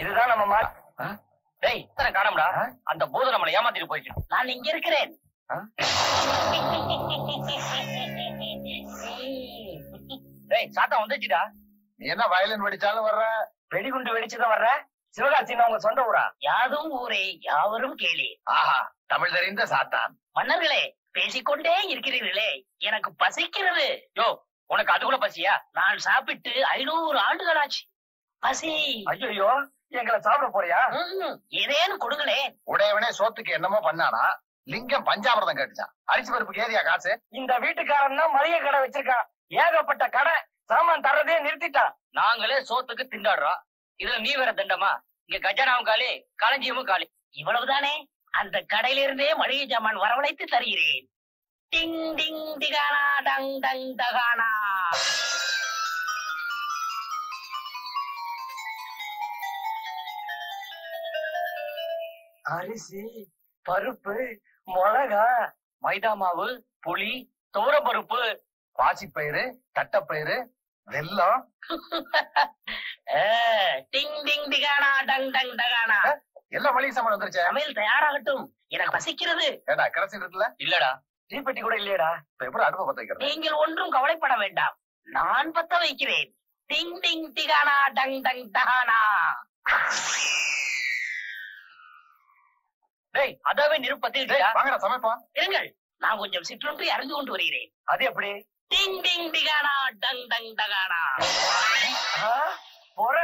இதுதான் நம்ம மா. டேய் இத்தனை காணம்டா. அந்த பூதம் நம்மளை ஏமாத்திட்டு போயிட்டு. நான் இங்க இருக்கிறேன். டேய் சாத்தா வந்துச்சுடா. நீ என்ன வயலின் வெடிச்சாலும் வர்ற, வெடிகுண்டு வெடிச்சுதான் வர்ற? சிவகாசி உங்க சொந்த ஊரா? யாதும் ஊரே யாவரும் கேளே. ஆஹா, தமிழ் தெரிந்த சாத்தான். மன்னர்களே, பேசிக்கொண்டே இருக்கிறீர்களே, எனக்கு பசிக்கிறது. யோ உனக்கு அது கூட பசியா? நான் சாப்பிட்டு 500 ஆண்டுகளாச்சு. பசி. ஐயோ, எங்களை சாப்பிட போறியா? ஏதேனும் கொடுங்களேன். உடையவனே சோத்துக்கு என்னமோ பண்ணானா, லிங்கம் பஞ்சாமிரதம் கேட்டுச்சான். அரிசி பருப்புக்கு ஏரியா காசு? இந்த வீட்டுக்காரன் தான் மளிகை கடை வச்சிருக்கான். ஏகப்பட்ட கடை, சாமான் தர்றதே நிறுத்திட்டான். நாங்களே சோத்துக்கு திண்டாடுறோம். இதுல நீ வேற தண்டமா? இங்க கஜானாவும் காலி, களஞ்சியமும் காலி. இவ்வளவுதானே? அந்த கடையிலிருந்தே மளிகை ஜாமான் வரவழைத்து தருகிறேன். டிங் டிங் டிகானா டங் டங் டகானா. அரிசி, பருப்பு, மிளகா, மைதா மாவு, புளி, துவரப்பருப்பு, பாசிப்பயிறு, தட்டப்பயிறு, வெல்லம். டிங் டிங் டிகானா டங் டங் டகானா. எல்லா மளிகை சாமான் வந்துருச்சே. சமையல் தயாராகட்டும், எனக்கு பசிக்கிறது. ஏடா கரசி இருக்குல்ல? இல்லடா. தீப்பெட்டி கூட இல்லையடா. இப்ப எப்படி அடுப்பு பத்த வைக்கிறது? நீங்கள் ஒன்றும் கவலைப்பட வேண்டாம், நான் பத்த வைக்கிறேன். டிங் டிங் டிகானா டங் டங் டகானா. டேய் அதாவே நிருப்பத்தில் வாங்கடா சமைப்போம். இருங்கள், நான் கொஞ்சம் சிற்றுண்டி அறிந்து கொண்டு வருகிறேன். அது எப்படி? டிங் டிங் டிகானா டங் டங் டகானா. போற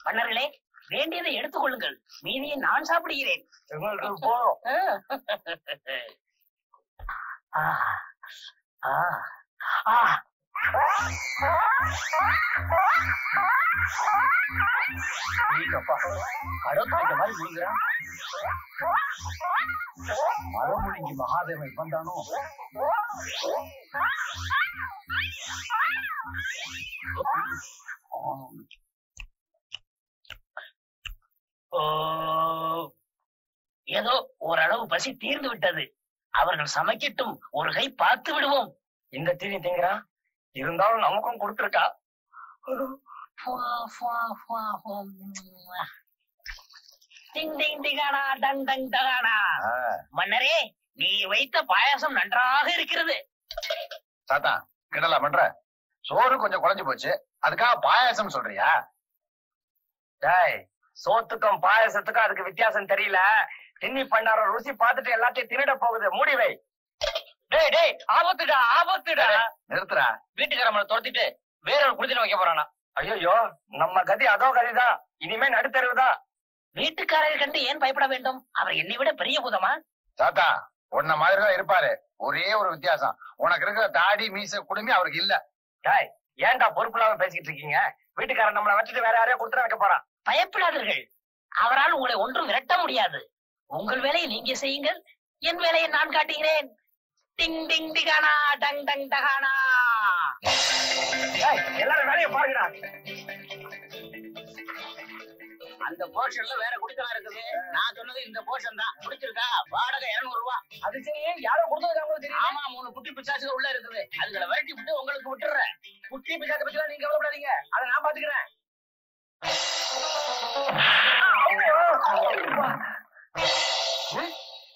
மன்னர்களே, வேண்டியதை எடுத்துக் கொள்ளுங்கள், மீதியை நான் சாப்பிடுகிறேன். எங்களுக்கு போறோம். மரமுடிங்கி மகாதேவன் வந்தானோ? ஏதோ ஓரளவு பசி தீர்ந்து விட்டது. அவர்கள் சமைக்கட்டும், ஒரு கை பார்த்து விடுவோம். இந்த தீனி திங்கிறா இருந்தாலும் நமக்கும் கொடுத்துருக்கா. மன்னரே, நீ வைத்த பாயாசம் நன்றாக இருக்கிறது. சாத்தா கிடலா பண்ற, சோறு கொஞ்சம் குழஞ்சு போச்சு, அதுக்காக பாயாசம் சொல்றியா? டேய், சோத்துக்கும் பாயாசத்துக்கும் அதுக்கு வித்தியாசம் தெரியல. திண்ணி பண்ணார ருசி பார்த்துட்டு எல்லாத்தையும் தின்னுட போகுது. மூடி வை. டேய் டேய் ஆபத்துடா ஆபத்துடா. நிறுத்துறா. வீட்டுக்காரம்மளை துரத்திட்டு வேற ஒரு குடித்தன வைக்க போறானா? ஐயோ, நம்ம கதி அதோ கதிதான். இனிமே நடுத்தருவுதான். வீட்டுக்காரரை கண்டு ஏன் பயப்பட வேண்டும்? அவர் என்னை விட பெரிய பூதமா? சாத்தா உன்ன மாதிரிதான் இருப்பாரு. ஒரே ஒரு வித்தியாசம், உனக்கு இருக்கிற தாடி மீச குடுமி அவருக்கு இல்ல. டேய், ஏன்டா பொறுப்பு இல்லாம பேசிக்கிட்டு இருக்கீங்க? வீட்டுக்காரன் நம்மளை வச்சுட்டு வேற யாரையா கொடுத்துட வைக்க போறான். பயப்படாதீர்கள், அவரால் உங்களை ஒன்றும் விரட்ட முடியாது. உங்கள் வேலையை நீங்க செய்யுங்கள், என் வேலையை நான் காட்டுகிறேன். டிங் டிங் டிகானா டங் டங் டகானா. எல்லாரும் வேலையை பாருங்கடா. அந்த போர்ஷன்ல வேற குடித்தனம் இருக்குது. நான் சொன்னது இந்த போர்ஷன் தான். குடிச்சிருக்கா? வாடகை 200 ரூபாய். அது சரி, யாரோ கொடுத்தது தெரியும். ஆமா, 3 குட்டி பிசாசுகள் உள்ள இருக்குது. அதுகளை விரட்டி விட்டு உங்களுக்கு விட்டுறேன். குட்டி பிசாசை பத்தி நீங்க கவலைப்படாதீங்க, அதை நான் பாத்துக்கிறேன்.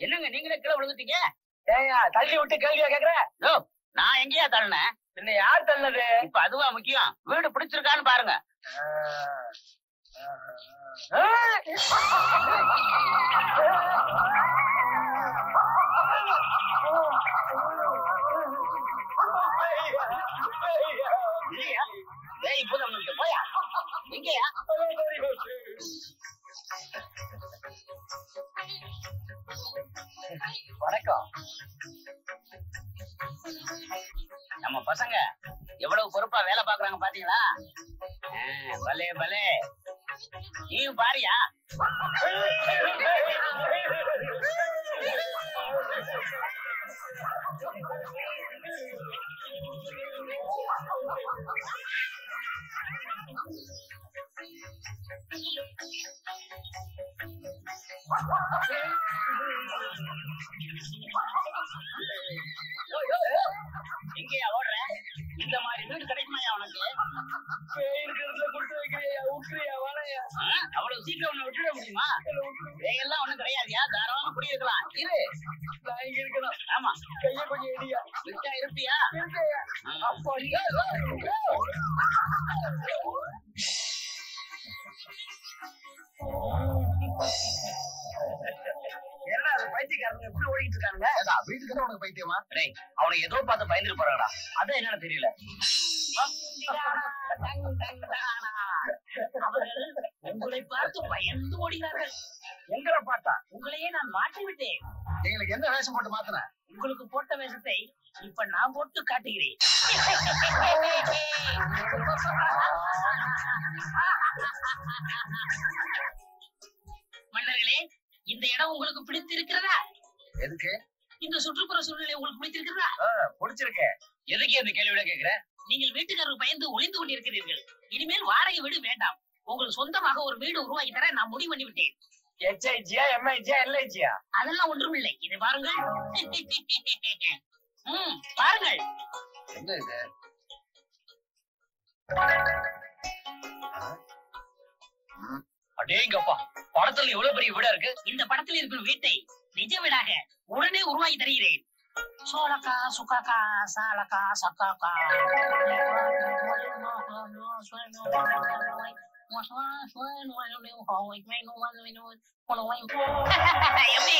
என்னங்க நீங்களே கீழே விழுந்துட்டீங்க? ஏயா தள்ளி விட்டு கேள்வியா கேக்குற? நான் எங்கேயா தள்ளினேன்? பின்ன யார் தள்ளது? இப்ப அதுவா முக்கியம்? வீடு பிடிச்சிருக்கான்னு பாருங்க. போயா எங்கயா? வணக்கம். நம்ம பசங்க எவ்வளவு பொறுப்பா வேலை பாக்குறாங்க பாத்தீங்களா? பலே பலே. நீயும் பாரியா? எங்கேயா ஓடுற? இந்த மாதிரி வீடு கிடைக்குமாயா உனக்கு? இருக்கிறதுல கொடுத்து வைக்கிறியா? அவ்வளவு சீக்கிரம் உன்னை விட்டுட முடியுமா? எல்லாம் ஒண்ணும் கிடையாதுயா, தாராளமா குடியிருக்கலாம். இரு, நான் இங்க இருக்கணும். ஆமா, கைய கொஞ்சம் இடியா. விட்டா இருப்பியா? அப்பா என்ன அது பைத்தியக்காரங்க எப்படி ஓடிட்டு இருக்காங்க? வீட்டுக்கு உனக்கு பைத்தியமா? டேய், அவனுக்கு ஏதோ பார்த்து பயந்துட்டு போறாங்கடா. அதான் என்னன்னு தெரியல. அவர்கள் உங்களை பார்த்து பயந்து ஓடினார்கள். எங்களை பார்த்தா உங்களையே நான் மாற்றி விட்டேன். எங்களுக்கு என்ன வேஷம் போட்டு மாத்தின? உங்களுக்கு போட்ட வேஷத்தை இப்ப நான் போட்டு காட்டுகிறேன். மன்னர்களே, இந்த இடம் உங்களுக்கு பிடித்திருக்கிறதா? எதுக்கு? இந்த சுற்றுப்புற சூழ்நிலை உங்களுக்கு பிடித்திருக்கிறதா? பிடிச்சிருக்கேன். எதுக்கு இந்த கேள்வியோட கேக்குற? நீங்கள் வீட்டுக்காரருக்கு பயந்து ஒளிந்து கொண்டிருக்கிறீர்கள். இனிமேல் வாடகை வீடு வேண்டாம். உங்களுக்கு சொந்தமாக ஒரு வீடு உருவாக்கி தர நான் முடிவு பண்ணி விட்டேன். HIGயா, MIGயா, LIGயா? அதெல்லாம் ஒன்றும் இல்லை. இதை பாருங்கள். பாருங்கள். என்ன இது? அடேங்கப்பா, படத்துல எவ்வளவு பெரிய வீடா இருக்கு. இந்த படத்தில் இருக்கிற வீட்டை நிஜ வீடாக உடனே உருவாக்கி தருகிறேன். சோலக்கா சுக்காக்கா சாலக்கா சக்காக்கா. எப்படி?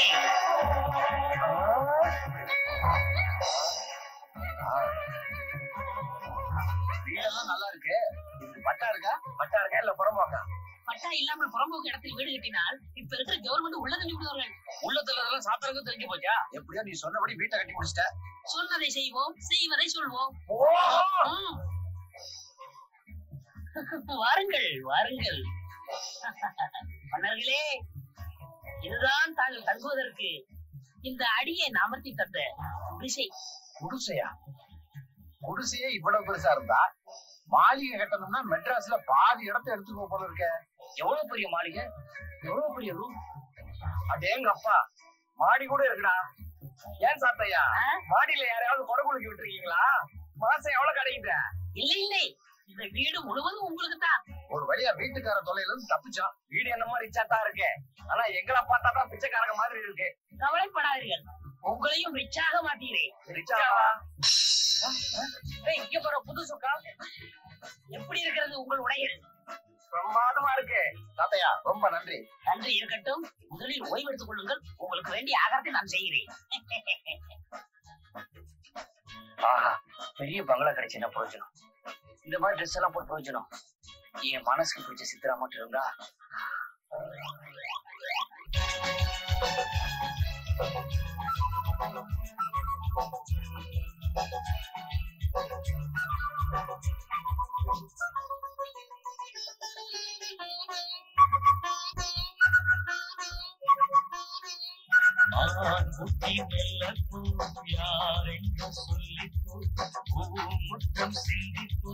வீடெல்லாம் நல்லா இருக்கு. இது பட்டா இருக்கா? பட்டா இருக்கா இல்ல புறம்போக்கா? பட்டா இல்லாமல் புறம்போக்கு இடத்தில் வீடு கட்டினால் இப்ப இருக்கிற கவர்மெண்ட் உள்ள தள்ளி விடுவார்கள். உள்ளத்துல இதெல்லாம் சாப்பிடறதுக்கு தெரிஞ்சு போச்சா? எப்படியோ நீ சொன்னபடி வீட்டை கட்டி முடிச்சிட்ட. சொன்னதை செய்வோம், செய்வதை சொல்வோம். வாருங்கள் வாருங்கள். மன்னர்களே, இதுதான் தாங்கள் தங்குவதற்கு இந்த அடியை அமர்த்தி தந்த குடிசை. குடிசையா? குடிசையே இவ்வளவு பெருசா இருந்தா மாளிகை கட்டணும்னா மெட்ராஸ்ல பாதி இடத்தை எடுத்துக்கோ போல இருக்க. எவ்வளவு பெரிய மாளிகை, எவ்வளவு பெரிய ரூம். அடேங்கப்பா, மாடி கூட இருக்குடா. ஏன் சாத்தையா, மாடியில யாரையாவது கொடை குளிக்க விட்டுருக்கீங்களா? மாசம் எவ்வளவு கிடைக்குது? இல்லை இல்லை, இந்த வீடு முழுவதும் உங்களுக்கு தான். ஒரு வழியா வீட்டுக்கார தொலைல இருந்து தப்பிச்சோம். வீடு என்னமோ ரிச்சா தான் இருக்கு, ஆனா எங்களை பார்த்தா தான் பிச்சைக்காரங்க மாதிரி இருக்கு. கவலைப்படாதீர்கள், உங்களையும் ரிச்சாக மாட்டீரேன். ரிச்சாவா? இங்க போற புது சுக்கா எப்படி இருக்கிறது உங்கள் உடைகள்? பிரமாதமா இருக்கு. தாத்தையா, ரொம்ப நன்றி. நன்றி இருக்கட்டும். முதலில் ஓய்வு எடுத்துக் கொள்ளுங்கள். உங்களுக்கு வேண்டிய ஆகாரத்தை நான் செய்கிறேன். ஆஹா, பெரிய பங்களா கிடைச்சு என்ன பிரயோஜனம்? இந்த மாதிரி ட்ரெஸ் எல்லாம் போட்டு பிரயோஜனம்? என் மனசுக்கு பிடிச்ச சித்திரா மட்டும் இருந்தா. புத்தி மெல்லப்போ யாரென்று சொல்லிப்போ முத்தம் சிந்திப்போ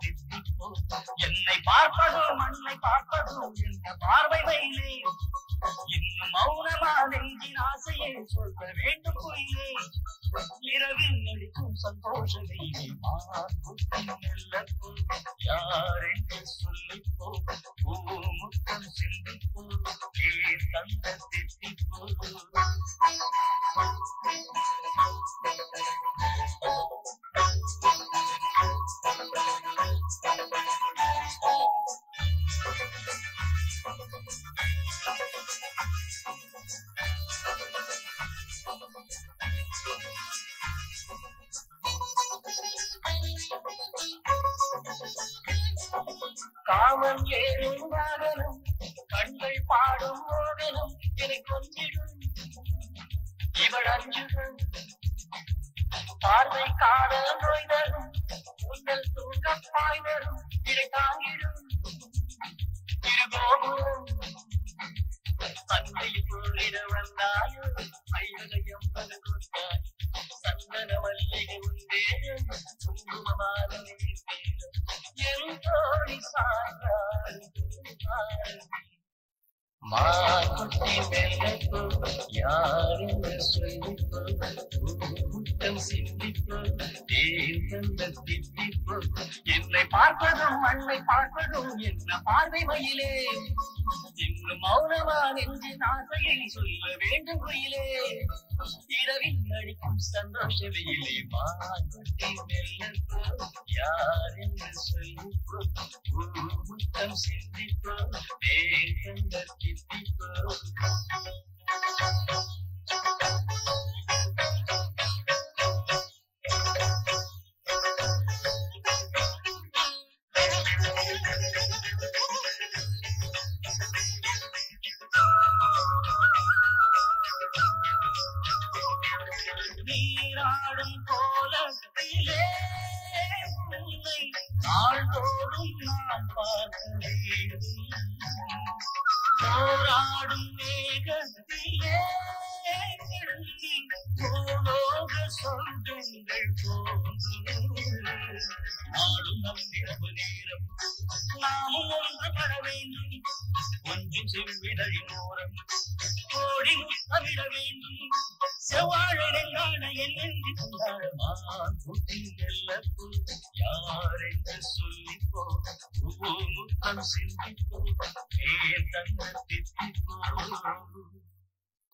தித்திப்போ என்னை பார்ப்பதோ மண்ணை பார்ப்பதோ என்ற பார்வை வைலே இன்னும் மௌனமா நெஞ்சின் ஆசையை சொல்ல வேண்டும் பொய்யே இரவில் நடிக்கும் சந்தோஷமே புத்தி மெல்லப்போ யாரென்று சொல்லிப்போ முத்தம் சிந்திப்போ தந்த தித்திப்போ காமம் ஏறும் வாகனம் கண்கள் பாடும் மோகனம் என்னை கொஞ்சிடும் இவள் அஞ்சுகள் பார்வை காண நோய் தரும் உங்கள் தூங்க பாய் வரும் இதை தாங்கிடும் இருகோபுரம் தந்தை போரிட வந்தாயோ ஐவரையம் கொடுத்தாய் சந்தன மல்லிகை உண்டே குங்குமமான என் தோழி சாய்ந்தாள் மாக்குட்டி வெள்ளப்போ யார் என்று சொல்லிப்போ முத்தம் சிந்திப்போ ஏன் தந்த தித்திப்போ என்னை பார்ப்பதும் மண்ணை பார்ப்பதும் என்ன பார்வை மயிலே இன்னும் மௌனமா நெஞ்சு ஆசையை சொல்ல வேண்டும் குயிலே இரவில் நடிக்கும் சந்தோஷ வெயிலே மாக்குட்டி வெள்ளப்போ யார் என்று சொல்லிப்போ முத்தம் சிந்திப்போ ஏன் தந்த தித்திப்போ நீராடும் கோலத்திலே உன்னை நாள்தோறும் நான் பார்க்க வேண்டும் போராடும் மேகத்திலே பூலோக சொந்தங்கள் தோன்றும் நாளும் நம் இரவு நேரம் நாமும் ஒன்றுபட வேண்டும் கொஞ்சம் செவ்விடலின் ஓரம் கோடி முத்தமிட வேண்டும் செவ்வாழெங்கான என்னென்று கொண்டாட மாக்குட்டி வெள்ளப்போ யார் என்று சொல்லிப்போ முத்தம் சிந்திப்போ ஏன் தந்த தித்திப்போ